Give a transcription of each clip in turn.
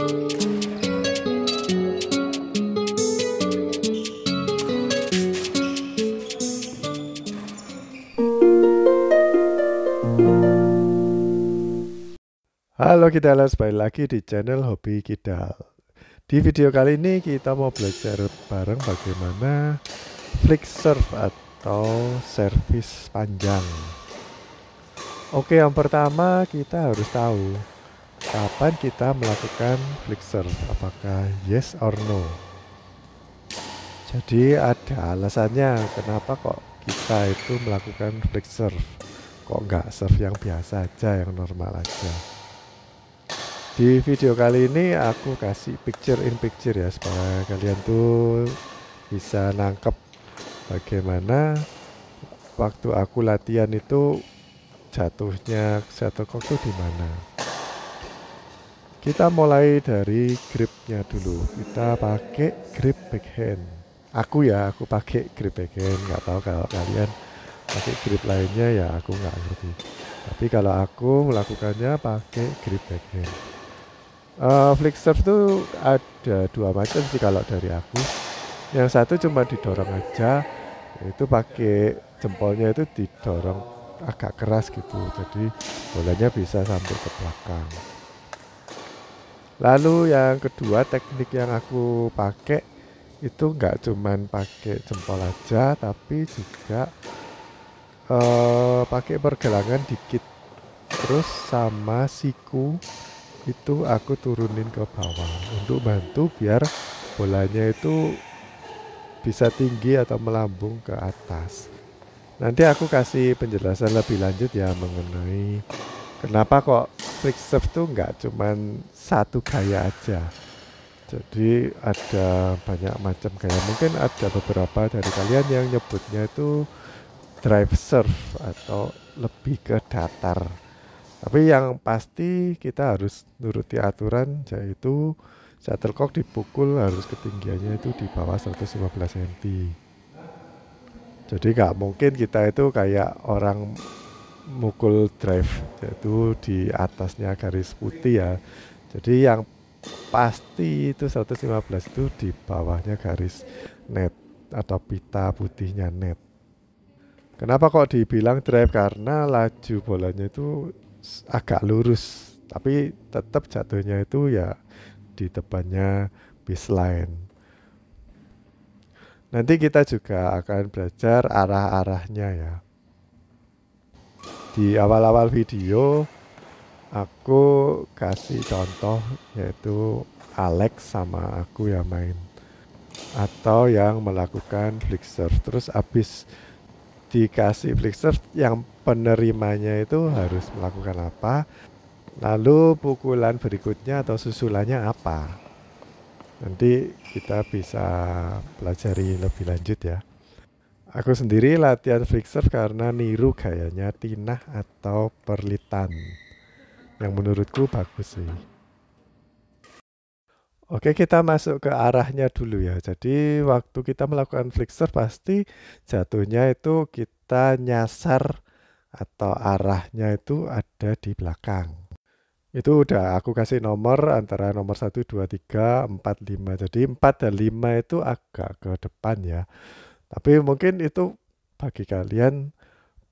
Halo Kidalers, balik lagi di channel Hobi Kidal. Di video kali ini kita mau belajar bareng bagaimana flick serve atau servis panjang. Oke, yang pertama kita harus tahu kapan kita melakukan flick serve, apakah yes or no. Jadi ada alasannya kenapa kok kita itu melakukan flick serve, kok nggak serve yang biasa aja, yang normal aja. Di video kali ini aku kasih picture in picture ya, supaya kalian tuh bisa nangkep bagaimana waktu aku latihan itu jatuhnya shuttlecock tuh di mana. Kita mulai dari gripnya dulu. Kita pakai grip backhand. Aku pakai grip backhand. Nggak tahu kalau kalian pakai grip lainnya, ya aku nggak ngerti. Tapi kalau aku melakukannya pakai grip backhand. Flick serve tuh ada dua macam sih kalau dari aku. Yang satu cuma didorong aja, itu pakai jempolnya itu didorong agak keras gitu, jadi bolanya bisa sampai ke belakang. Lalu yang kedua, teknik yang aku pakai itu nggak cuman pakai jempol aja, tapi juga pakai pergelangan dikit, terus sama siku itu aku turunin ke bawah untuk bantu biar bolanya itu bisa tinggi atau melambung ke atas. Nanti aku kasih penjelasan lebih lanjut ya mengenai kenapa kok flick serve tuh nggak cuman satu gaya aja. Jadi ada banyak macam gaya. Mungkin ada beberapa dari kalian yang nyebutnya itu drive serve atau lebih ke datar. Tapi yang pasti kita harus nuruti aturan, yaitu shuttlecock dipukul harus ketinggiannya itu di bawah 115 cm. Jadi nggak mungkin kita itu kayak orang mukul drive, yaitu di atasnya garis putih ya. Jadi yang pasti itu 115 itu di bawahnya garis net atau pita putihnya net. Kenapa kok dibilang drive? Karena laju bolanya itu agak lurus, tapi tetap jatuhnya itu ya di depannya baseline. Nanti kita juga akan belajar arah-arahnya ya. Di awal-awal video aku kasih contoh, yaitu Alex sama aku yang main atau yang melakukan flick serve. Terus abis dikasih flick serve, yang penerimanya itu harus melakukan apa, lalu pukulan berikutnya atau susulannya apa. Nanti kita bisa pelajari lebih lanjut ya. Aku sendiri latihan flick serve karena niru gayanya Tinah atau Perlitan, yang menurutku bagus sih. Oke, kita masuk ke arahnya dulu ya. Jadi waktu kita melakukan flick serve pasti jatuhnya itu kita nyasar atau arahnya itu ada di belakang. Itu udah aku kasih nomor antara nomor 1, 2, 3, 4, 5. Jadi 4 dan 5 itu agak ke depan ya. Tapi mungkin itu bagi kalian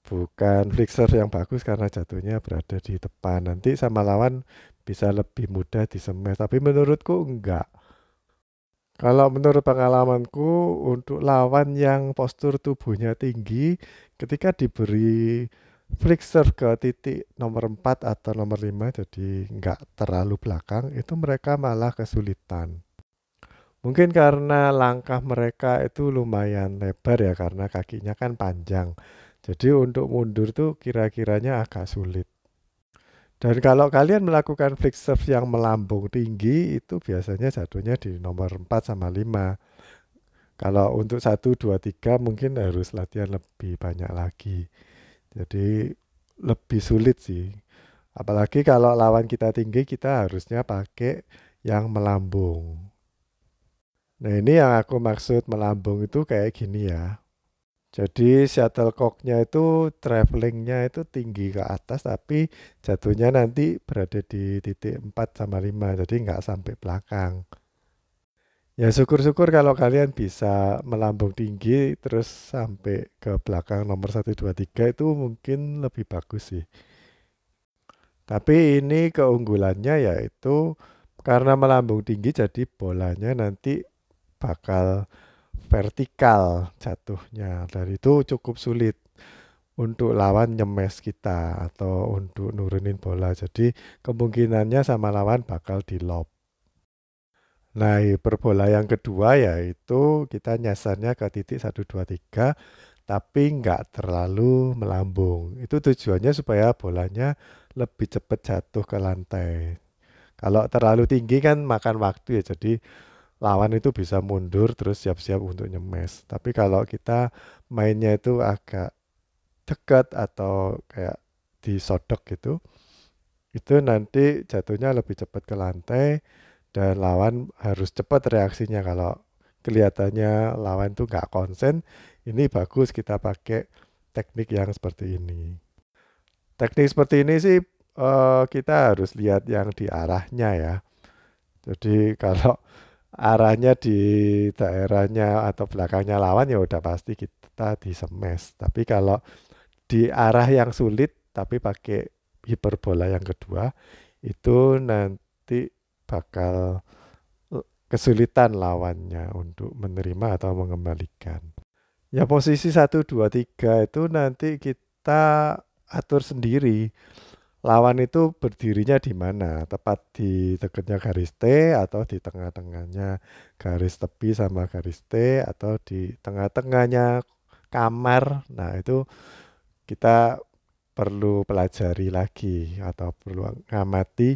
bukan flick serve yang bagus karena jatuhnya berada di depan. Nanti sama lawan bisa lebih mudah dismash. Tapi menurutku enggak. Kalau menurut pengalamanku, untuk lawan yang postur tubuhnya tinggi, ketika diberi flick serve ke titik nomor 4 atau nomor 5, jadi nggak terlalu belakang, itu mereka malah kesulitan. Mungkin karena langkah mereka itu lumayan lebar ya, karena kakinya kan panjang. Jadi untuk mundur tuh kira-kiranya agak sulit. Dan kalau kalian melakukan flick serve yang melambung tinggi, itu biasanya jatuhnya di nomor 4 sama 5. Kalau untuk 1, 2, 3 mungkin harus latihan lebih banyak lagi. Jadi lebih sulit sih. Apalagi kalau lawan kita tinggi, kita harusnya pakai yang melambung. Nah, ini yang aku maksud melambung itu kayak gini ya. Jadi shuttlecocknya itu travelingnya itu tinggi ke atas tapi jatuhnya nanti berada di titik 4 sama 5 jadi nggak sampai belakang. Ya syukur-syukur kalau kalian bisa melambung tinggi terus sampai ke belakang nomor 1, 2, 3 itu mungkin lebih bagus sih. Tapi ini keunggulannya yaitu karena melambung tinggi jadi bolanya nanti bakal vertikal jatuhnya dan itu cukup sulit untuk lawan nyemes kita atau untuk nurunin bola. Jadi kemungkinannya sama lawan bakal di lob. Nah, hiperbola yang kedua yaitu kita nyasarnya ke titik 1, 2, 3 tapi nggak terlalu melambung. Itu tujuannya supaya bolanya lebih cepat jatuh ke lantai. Kalau terlalu tinggi kan makan waktu ya, jadi lawan itu bisa mundur terus siap-siap untuk nyemes. Tapi kalau kita mainnya itu agak dekat atau kayak disodok gitu, itu nanti jatuhnya lebih cepat ke lantai dan lawan harus cepat reaksinya. Kalau kelihatannya lawan tuh nggak konsen, ini bagus kita pakai teknik yang seperti ini. Teknik seperti ini sih kita harus lihat yang di arahnya ya. Jadi kalau arahnya di daerahnya atau belakangnya lawan ya udah pasti kita di smash. Tapi kalau di arah yang sulit tapi pakai hiperbola yang kedua itu nanti bakal kesulitan lawannya untuk menerima atau mengembalikan. Ya posisi 1, 2, 3 itu nanti kita atur sendiri. Lawan itu berdirinya di mana? Tepat di dekatnya garis T atau di tengah-tengahnya garis tepi sama garis T atau di tengah-tengahnya kamar. Nah, itu kita perlu pelajari lagi atau perlu ngamati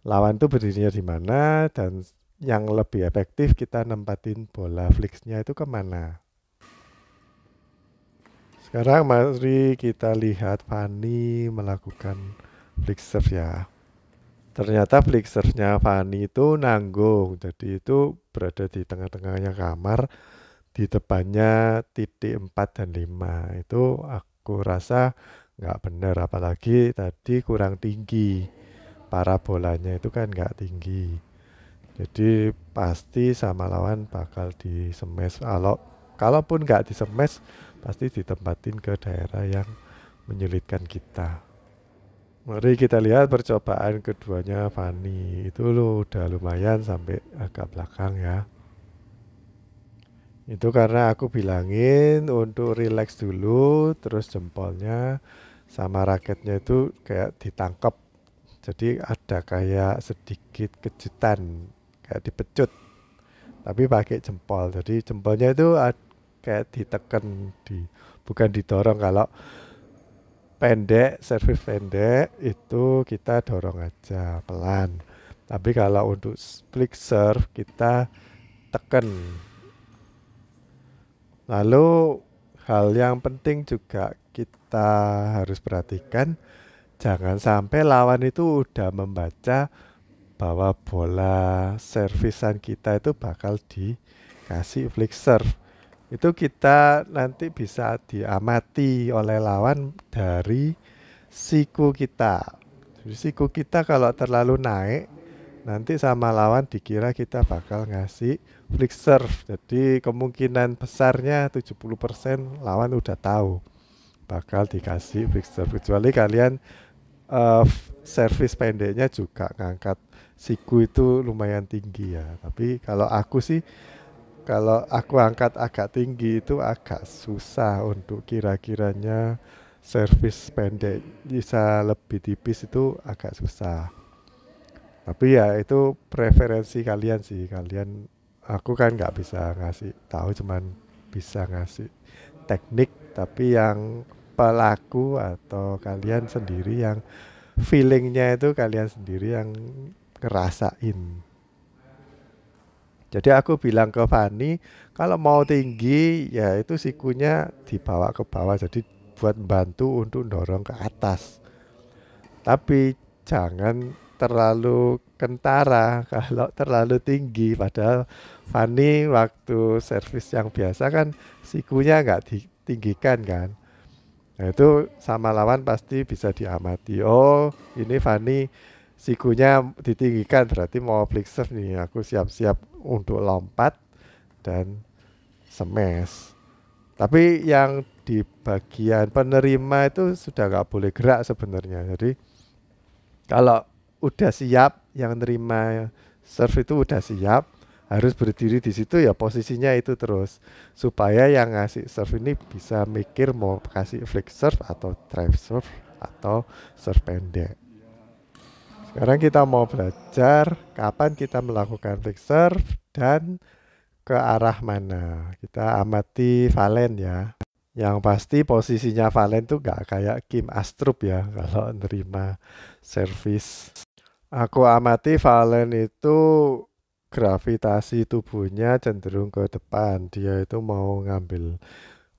lawan itu berdirinya di mana dan yang lebih efektif kita nempatin bola flicksnya itu kemana. Sekarang mari kita lihat Fanny melakukan flick serve ya. Ternyata flick serve-nya Fanny itu nanggung, jadi itu berada di tengah-tengahnya kamar, di depannya titik 4 dan 5. Itu aku rasa nggak benar, apalagi tadi kurang tinggi. Parabolanya itu kan nggak tinggi. Jadi pasti sama lawan bakal di smash. Kalaupun nggak di smash, pasti ditempatin ke daerah yang menyulitkan kita. Mari kita lihat percobaan keduanya Fanny. Itu udah lumayan sampai agak belakang ya. Itu karena aku bilangin untuk relax dulu, terus jempolnya sama raketnya itu kayak ditangkap. Jadi ada kayak sedikit kejutan, kayak dipecut, tapi pakai jempol. Jadi jempolnya itu kayak ditekan, bukan didorong. Kalau pendek, servis pendek itu kita dorong aja pelan. Tapi kalau untuk flick serve kita tekan. Lalu hal yang penting juga kita harus perhatikan jangan sampai lawan itu udah membaca bahwa bola servisan kita itu bakal dikasih flick serve. Itu kita nanti bisa diamati oleh lawan dari siku kita. Jadi siku kita kalau terlalu naik, nanti sama lawan dikira kita bakal ngasih flick serve. Jadi kemungkinan besarnya 70% lawan udah tahu bakal dikasih flick serve. Kecuali kalian servis pendeknya juga ngangkat siku itu lumayan tinggi ya. Tapi kalau aku sih kalau aku angkat agak tinggi itu agak susah untuk kira-kiranya servis pendek bisa lebih tipis itu agak susah. Tapi ya itu preferensi kalian sih. Aku kan nggak bisa ngasih tahu, cuman bisa ngasih teknik. Tapi yang pelaku atau kalian sendiri yang feelingnya itu kalian sendiri yang ngerasain. Jadi aku bilang ke Fanny, kalau mau tinggi ya itu sikunya dibawa ke bawah. Jadi buat bantu untuk dorong ke atas. Tapi jangan terlalu kentara kalau terlalu tinggi. Padahal Fanny waktu servis yang biasa kan sikunya nggak ditinggikan kan. Nah itu sama lawan pasti bisa diamati. Oh ini Fani sikunya ditinggikan berarti mau flick serve nih. Aku siap-siap untuk lompat dan smash. Tapi yang di bagian penerima itu sudah nggak boleh gerak sebenarnya. Jadi kalau udah siap yang nerima serve itu udah siap, harus berdiri di situ ya posisinya itu terus supaya yang ngasih serve ini bisa mikir mau kasih flick serve atau drive serve atau serve pendek. Sekarang kita mau belajar kapan kita melakukan flick serve dan ke arah mana. Kita amati Valen ya. Yang pasti posisinya Valen tuh gak kayak Kim Astrup ya kalau nerima servis. Aku amati Valen itu gravitasi tubuhnya cenderung ke depan. Dia itu mau ngambil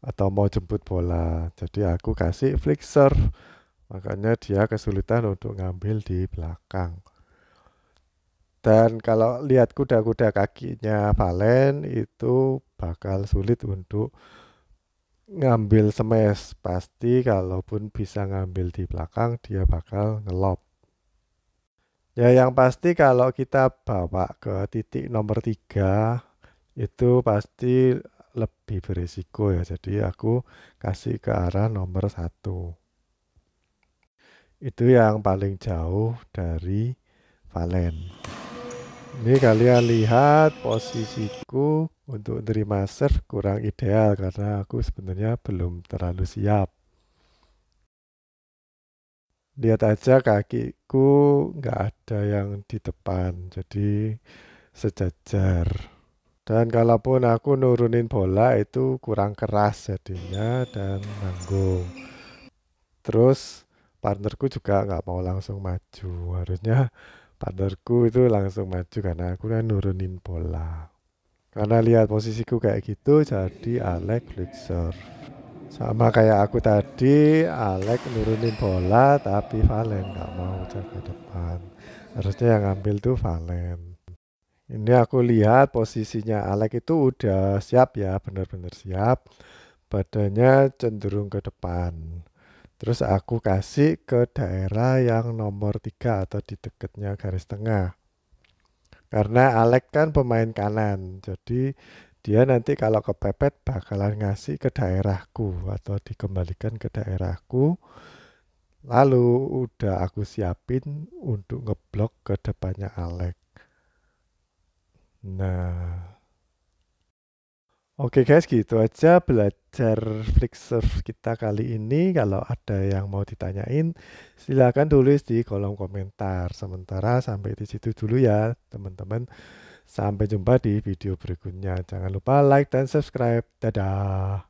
atau mau jemput bola. Jadi aku kasih flick serve. Makanya dia kesulitan untuk ngambil di belakang. Dan kalau lihat kuda-kuda kakinya Valen itu bakal sulit untuk ngambil smash. Pasti kalaupun bisa ngambil di belakang dia bakal ngelob. Ya yang pasti kalau kita bawa ke titik nomor 3 itu pasti lebih berisiko ya. Jadi aku kasih ke arah nomor 1. Itu yang paling jauh dari Valen. Ini kalian lihat posisiku untuk nerima serve kurang ideal karena aku sebenarnya belum terlalu siap. Lihat aja kakiku nggak ada yang di depan, jadi sejajar. Dan kalaupun aku nurunin bola itu kurang keras jadinya dan nanggung. Terus partnerku juga nggak mau langsung maju. Harusnya partnerku itu langsung maju karena aku kan nurunin bola. Karena lihat posisiku kayak gitu jadi Alex flick serve. Sama kayak aku tadi, Alex nurunin bola tapi Valen nggak mau jaga depan. Harusnya yang ngambil tuh Valen. Ini aku lihat posisinya Alex itu udah siap ya, benar-benar siap. Badannya cenderung ke depan. Terus aku kasih ke daerah yang nomor 3 atau di dekatnya garis tengah. Karena Alex kan pemain kanan, jadi dia nanti kalau kepepet bakalan ngasih ke daerahku atau dikembalikan ke daerahku. Lalu udah aku siapin untuk ngeblok ke depannya Alex. Nah, oke guys, gitu aja belajar flick serve kita kali ini. Kalau ada yang mau ditanyain, silakan tulis di kolom komentar. Sementara sampai di situ dulu ya, teman-teman. Sampai jumpa di video berikutnya. Jangan lupa like dan subscribe. Dadah.